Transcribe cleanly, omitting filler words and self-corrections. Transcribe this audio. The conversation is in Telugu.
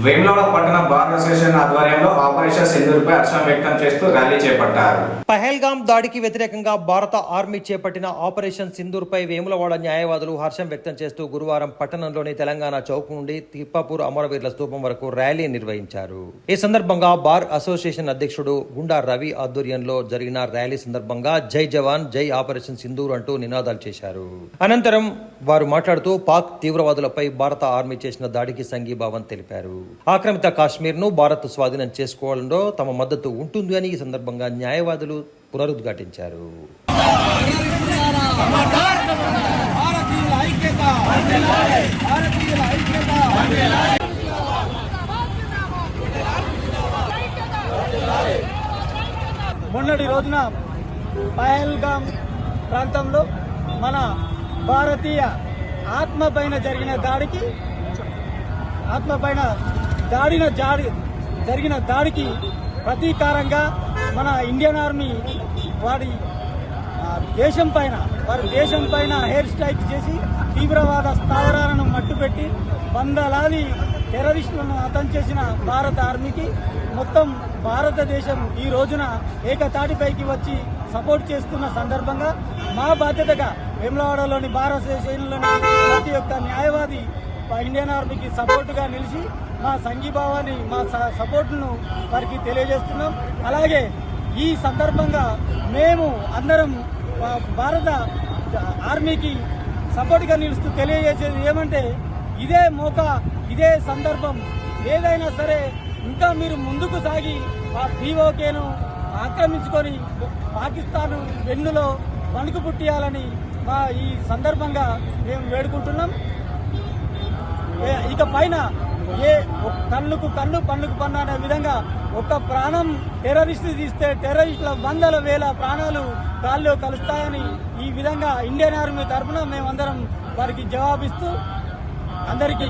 వేములవాడ పట్టణ బార్ అసోసియేషన్ ఆధ్వర్యంలో ఆపరేషన్ సింధూర్పై హర్షం వ్యక్తం చేస్తూ ర్యాలీ చేపట్టారు. పహల్గామ్ దాడికి వ్యతిరేకంగా భారత ఆర్మీ చేపట్టిన ఆపరేషన్ సింధూర్పై వేములవాడ న్యాయవాదులు హర్షం వ్యక్తం చేస్తూ గురువారం పట్టణంలోని తెలంగాణ చౌక్ నుండి తిప్పాపూర్ అమరవీరుల స్తూపం వరకు ర్యాలీ నిర్వహించారు. ఈ సందర్భంగా బార్ అసోసియేషన్ అధ్యక్షుడు గుండా రవి ఆధ్వర్యంలో జరిగిన ర్యాలీ సందర్భంగా జై జవాన్ జై ఆపరేషన్ సింధూర్ అంటూ నినాదాలు చేశారు. అనంతరం వారు మాట్లాడుతూ పాక్ తీవ్రవాదులపై భారత ఆర్మీ చేసిన దాడికి సంఘీభావం తెలిపారు. ఆక్రమిత కాశ్మీర్ ను భారత్ స్వాధీనం చేసుకోవడంలో తమ మద్దతు ఉంటుంది అని ఈ సందర్భంగా న్యాయవాదులు పునరుద్ఘాటించారు. మొన్నటి రోజున పహల్గామ్ ప్రాంతంలో మన భారతీయ ఆత్మ పైన జరిగిన దాడికి ప్రతీకారంగా మన ఇండియన్ ఆర్మీ వారి దేశం పైన హెయిర్ స్ట్రైక్ చేసి తీవ్రవాద స్థావరాలను మట్టుపెట్టి వందలాది టెర్రరిస్టులను హతం చేసిన భారత ఆర్మీకి మొత్తం భారతదేశం ఈ రోజున ఏకతాటిపైకి వచ్చి సపోర్ట్ చేస్తున్న సందర్భంగా మా బాధ్యతగా వేములవాడలోని బార్ అసోసియేషన్లోని ప్రతి ఒక్క న్యాయవాది ఇండియన్ ఆర్మీకి సపోర్టుగా నిలిచి మా సంఘీభావాన్ని మా సపోర్టును వారికి తెలియజేస్తున్నాం. అలాగే ఈ సందర్భంగా మేము అందరం భారత ఆర్మీకి సపోర్టుగా నిలుస్తూ తెలియజేసేది ఏమంటే ఇదే సందర్భం ఏదైనా సరే ఇంకా మీరు ముందుకు సాగి ఆ పీఓకేను ఆక్రమించుకొని పాకిస్తాన్ వెన్నులో వణుకు పుట్టియాలని మా ఈ సందర్భంగా మేము వేడుకుంటున్నాం. ఇక పైన కన్నుకు కన్ను పన్నుకు పన్ను అనే విధంగా ఒక ప్రాణం టెర్రరిస్టు తీస్తే టెర్రరిస్టుల వందల వేల ప్రాణాలు గాల్లో కలుస్తాయని ఈ విధంగా ఇండియన్ ఆర్మీ తరఫున మేమందరం వారికి జవాబిస్తూ అందరికీ